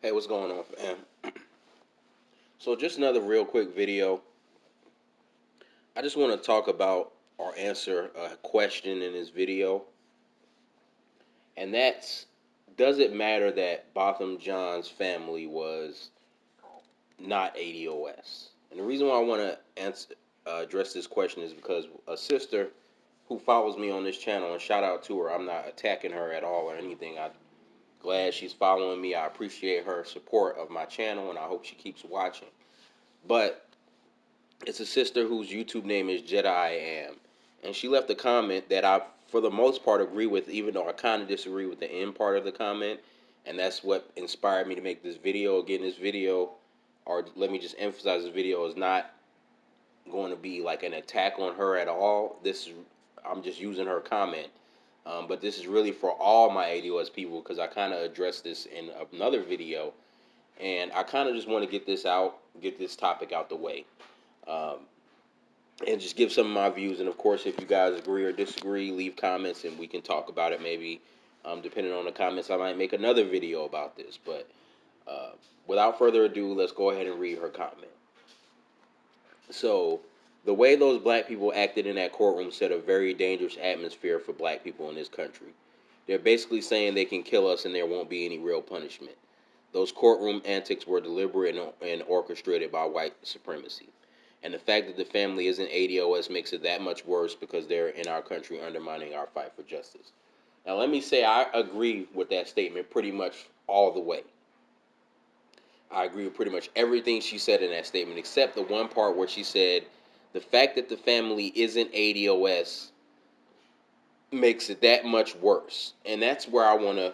Hey, what's going on, fam? So, just another real quick video. I just want to talk about or answer a question in this video, and that's, does it matter that Bothem Jean's family was not ADOS? And the reason why I want to address this question is because a sister who follows me on this channel, and shout out to her, I'm not attacking her at all or anything. I'm glad she's following me. I appreciate her support of my channel, and I hope she keeps watching. But it's a sister whose YouTube name is Jedi I Am. And she left a comment that I, for the most part, agree with, even though I kind of disagree with the end part of the comment. And that's what inspired me to make this video. Again, this video, or let me just emphasize, this video is not going to be like an attack on her at all. I'm just using her comment. But this is really for all my ADOS people, because I kind of addressed this in another video. And I kind of just want to get this out, get this topic out the way. Um, and just give some of my views. And of course, if you guys agree or disagree, leave comments and we can talk about it. Maybe, depending on the comments, I might make another video about this. But uh, without further ado, let's go ahead and read her comment. So, the way those black people acted in that courtroom set a very dangerous atmosphere for black people in this country. They're basically saying they can kill us and there won't be any real punishment. Those courtroom antics were deliberate and orchestrated by white supremacy. And the fact that the family isn't ADOS makes it that much worse because they're in our country undermining our fight for justice. Now, let me say I agree with that statement pretty much all the way. I agree with pretty much everything she said in that statement, except the one part where she said the fact that the family isn't ADOS makes it that much worse. And that's where I want to,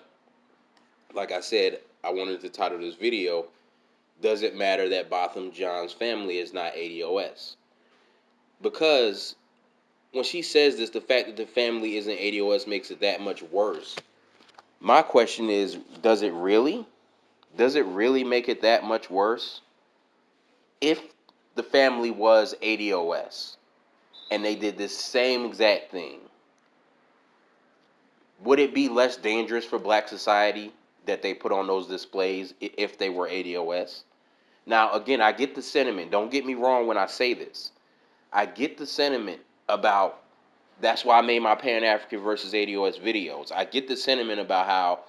like I said, I wanted to title this video, does it matter that Bothem Jean's family is not ADOS? Because when she says this, the fact that the family isn't ADOS makes it that much worse. My question is, does it really? Does it really make it that much worse? If the family was ADOS and they did this same exact thing, would it be less dangerous for black society that they put on those displays if they were ADOS? Now, again, I get the sentiment. Don't get me wrong when I say this. I get the sentiment about, that's why I made my Pan-African versus ADOS videos. I get the sentiment about how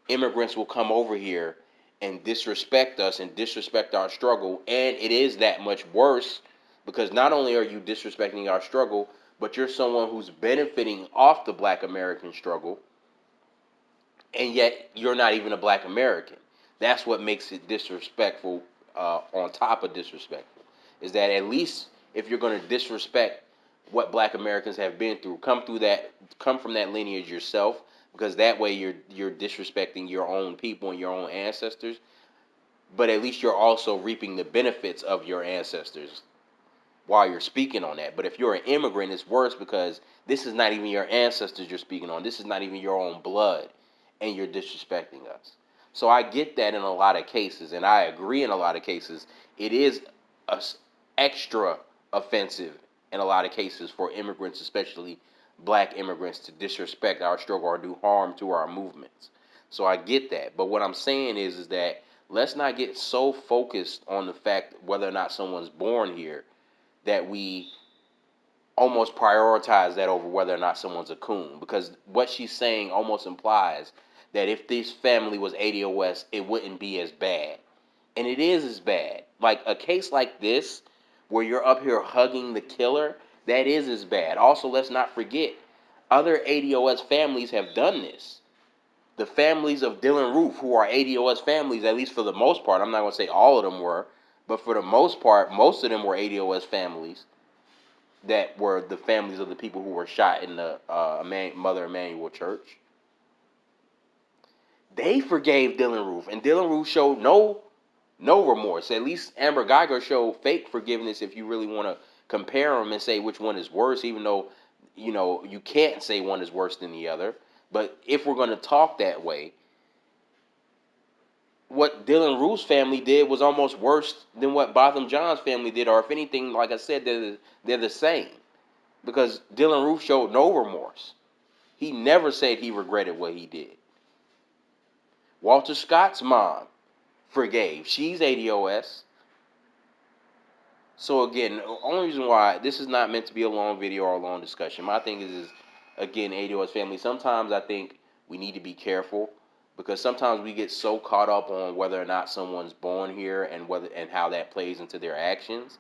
immigrants will come over here and disrespect us and disrespect our struggle. And it is that much worse because not only are you disrespecting our struggle, but you're someone who's benefiting off the black American struggle, and yet you're not even a black American. That's what makes it disrespectful, on top of disrespectful, is that at least if you're going to disrespect what black Americans have been through, come from that lineage yourself, because that way you're disrespecting your own people and your own ancestors, but at least you're also reaping the benefits of your ancestors while you're speaking on that. But if you're an immigrant, it's worse because this is not even your ancestors you're speaking on. This is not even your own blood, and you're disrespecting us. So I get that in a lot of cases, and I agree in a lot of cases. It is extra offensive in a lot of cases for immigrants, especially black immigrants, to disrespect our struggle or do harm to our movements. So I get that. But what I'm saying is that let's not get so focused on the fact whether or not someone's born here that we almost prioritize that over whether or not someone's a coon. Because what she's saying almost implies that if this family was ADOS, it wouldn't be as bad. And it is as bad. Like a case like this, where you're up here hugging the killer, that is as bad. Also, let's not forget, other ADOS families have done this. The families of Dylan Roof, who are ADOS families, at least for the most part, I'm not going to say all of them were, but for the most part, most of them were ADOS families that were the families of the people who were shot in the Mother Emanuel Church. They forgave Dylan Roof, and Dylan Roof showed no remorse. At least Amber Geiger showed fake forgiveness. If you really want to compare them and say which one is worse, even though you can't say one is worse than the other. But if we're going to talk that way, what Dylan Roof's family did was almost worse than what Bothem Jean's family did, or if anything, like I said, they're the same. Because Dylan Roof showed no remorse. He never said he regretted what he did. Walter Scott's mom forgave. She's ADOS. So again, the only reason why this is not meant to be a long video or a long discussion. My thing is again, ADOS family. Sometimes I think we need to be careful because sometimes we get so caught up on whether or not someone's born here and whether and how that plays into their actions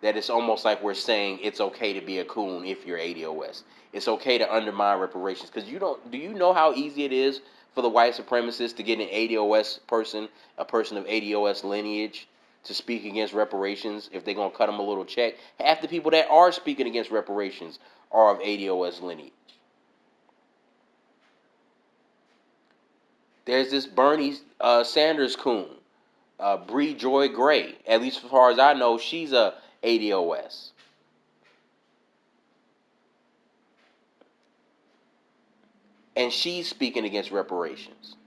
that it's almost like we're saying it's okay to be a coon if you're ADOS. It's okay to undermine reparations because you don't. Do you know how easy it is for the white supremacists to get an ADOS person, a person of ADOS lineage, to speak against reparations if they're gonna cut them a little check? Half the people that are speaking against reparations are of ADOS lineage. There's this Bernie Sanders coon, Bree Joy Gray. At least as far as I know, she's a ADOS. And she's speaking against reparations.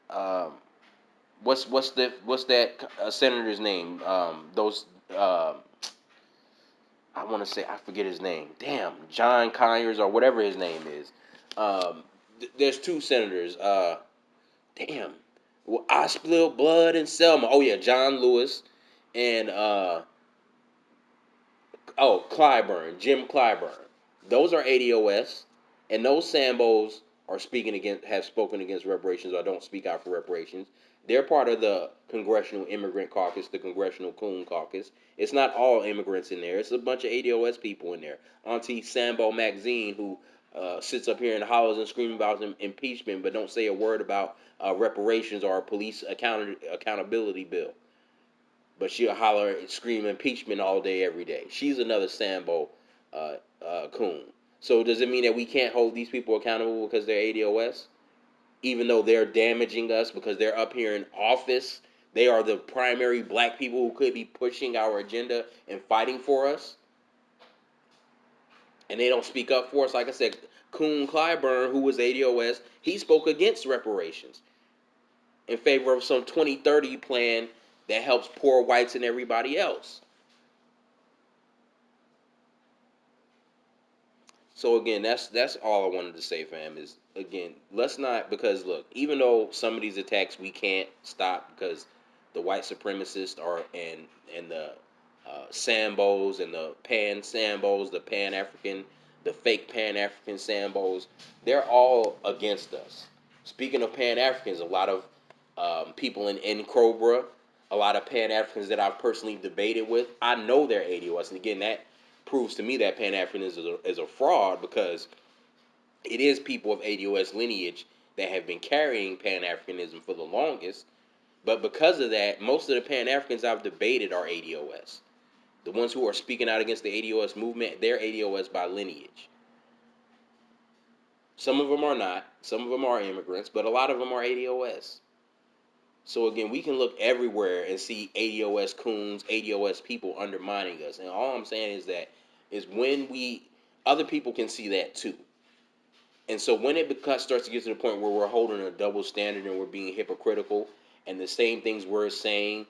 Um, what's that senator's name? Those I want to say I forget his name. Damn, John Conyers or whatever his name is. There's two senators. Damn, well, I spilled blood in Selma. Oh yeah, John Lewis and Clyburn, Jim Clyburn. Those are ADOS, and those Sambos are speaking against, have spoken against reparations or don't speak out for reparations. They're part of the Congressional Immigrant Caucus, the Congressional Coon Caucus. It's not all immigrants in there. It's a bunch of ADOS people in there. Auntie Sambo Maxine, who sits up here and hollers and screams about impeachment, but don't say a word about reparations or a police accountability bill. But she'll holler and scream impeachment all day, every day. She's another Sambo coon. So does it mean that we can't hold these people accountable because they're ADOS? Even though they're damaging us because they're up here in office, they are the primary black people who could be pushing our agenda and fighting for us. And they don't speak up for us. Like I said, Coon Clyburn, who was ADOS, he spoke against reparations in favor of some 2030 plan that helps poor whites and everybody else. So again, that's all I wanted to say, fam. Is again, let's not, because look, even though some of these attacks we can't stop because the white supremacists are and the Sambos and the Pan Sambos, the Pan African, the fake Pan African Sambos, they're all against us. Speaking of Pan Africans, a lot of people in Cobra, a lot of Pan Africans that I've personally debated with, I know they're ADOS, and again that proves to me that Pan Africanism is a fraud because it is people of ADOS lineage that have been carrying Pan Africanism for the longest. But because of that, most of the Pan Africans I've debated are ADOS. The ones who are speaking out against the ADOS movement, they're ADOS by lineage. Some of them are not. Some of them are immigrants, but a lot of them are ADOS. So again, we can look everywhere and see ADOS coons, ADOS people undermining us. And all I'm saying is that is when other people can see that too. And so when it starts to get to the point where we're holding a double standard and we're being hypocritical, and the same things we're saying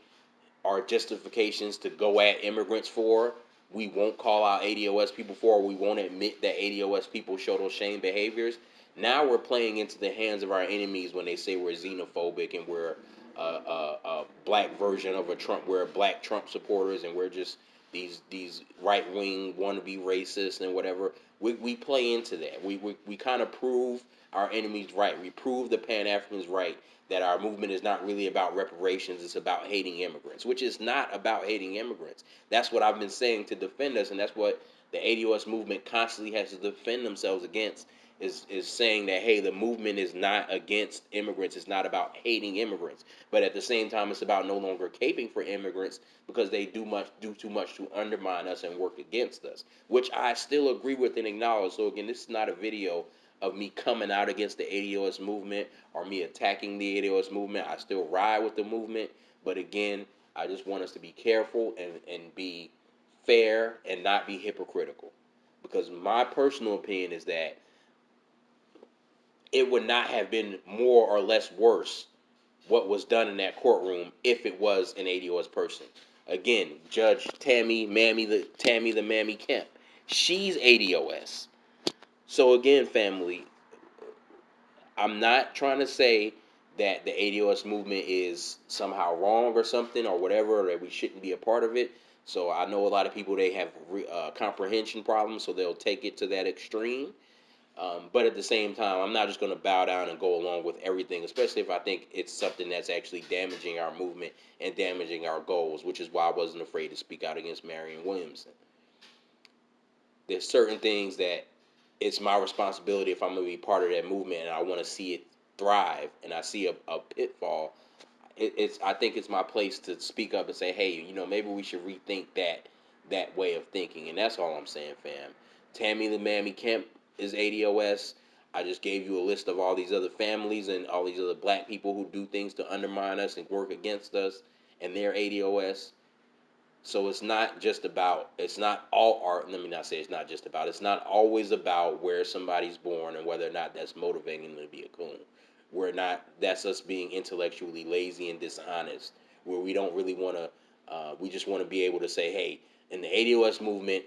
are justifications to go at immigrants for, we won't call out ADOS people for, or we won't admit that ADOS people show those same behaviors. Now we're playing into the hands of our enemies when they say we're xenophobic and we're a black version of a Trump. We're black Trump supporters and we're just these right wing wannabe racists and whatever. We play into that. We kind of prove our enemies right. We prove the Pan Africans right that our movement is not really about reparations. It's about hating immigrants, which is not about hating immigrants. That's what I've been saying to defend us, and that's what the ADOS movement constantly has to defend themselves against. Is saying that, hey, the movement is not against immigrants. It's not about hating immigrants. But at the same time, it's about no longer caping for immigrants because they do too much to undermine us and work against us, which I still agree with and acknowledge. So again, this is not a video of me coming out against the ADOS movement or me attacking the ADOS movement. I still ride with the movement. But again, I just want us to be careful and be fair and not be hypocritical. Because my personal opinion is that it would not have been more or less worse what was done in that courtroom if it was an ADOS person. Again, Judge Tammy the Mammy Kemp. She's ADOS. So again, family, I'm not trying to say that the ADOS movement is somehow wrong or something or whatever, or that we shouldn't be a part of it. So I know a lot of people, they have comprehension problems, so they'll take it to that extreme. But at the same time, I'm not just going to bow down and go along with everything, especially if I think it's something that's actually damaging our movement and damaging our goals, which is why I wasn't afraid to speak out against Marion Williamson. There's certain things that it's my responsibility, if I'm going to be part of that movement and I want to see it thrive and I see a pitfall, it's I think it's my place to speak up and say, hey, maybe we should rethink that way of thinking. And that's all I'm saying, fam. Tammy the Mammy Kemp is ADOS. I just gave you a list of all these other families and all these other black people who do things to undermine us and work against us, and they're ADOS. So it's not all art. Let me not say it's not just about, it's not always about where somebody's born and whether or not that's motivating them to be a coon. That's us being intellectually lazy and dishonest, where we don't really want to, we just want to be able to say, hey, in the ADOS movement,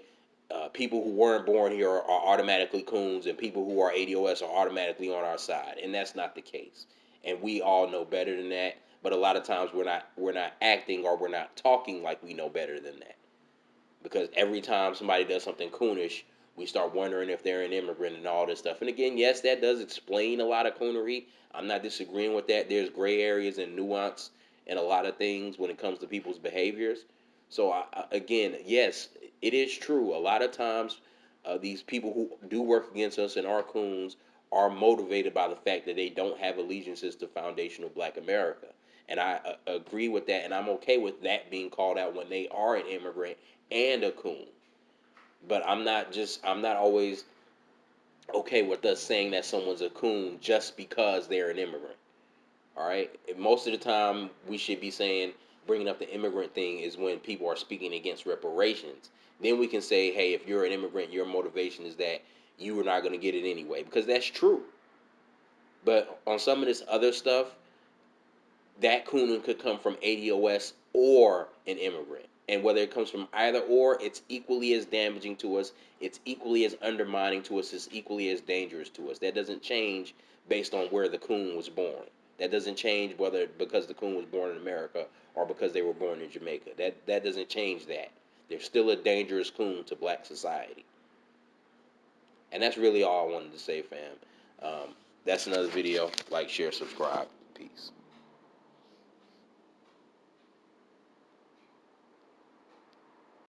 people who weren't born here are automatically coons, and people who are ADOS are automatically on our side, and that's not the case. And we all know better than that. But a lot of times we're not acting, or we're not talking like we know better than that. Because every time somebody does something coonish, we start wondering if they're an immigrant and all this stuff. And again, yes, that does explain a lot of coonery. I'm not disagreeing with that. There's gray areas and nuance in a lot of things when it comes to people's behaviors. So again, yes, it is true. A lot of times, these people who do work against us and are coons are motivated by the fact that they don't have allegiances to foundational Black America. And I agree with that, and I'm okay with that being called out when they are an immigrant and a coon. But I'm not always okay with us saying that someone's a coon just because they're an immigrant. All right. Most of the time, we should be saying, bringing up the immigrant thing is when people are speaking against reparations. Then we can say, hey, if you're an immigrant, your motivation is that you are not going to get it anyway, because that's true. But on some of this other stuff, that cooning could come from ADOS or an immigrant. And whether it comes from either or, it's equally as damaging to us. It's equally as undermining to us. It's equally as dangerous to us. That doesn't change based on where the coon was born. That doesn't change whether because the coon was born in America or because they were born in Jamaica. That doesn't change that. They're still a dangerous coon to Black society. And that's really all I wanted to say, fam. That's another video. Like, share, subscribe. Peace.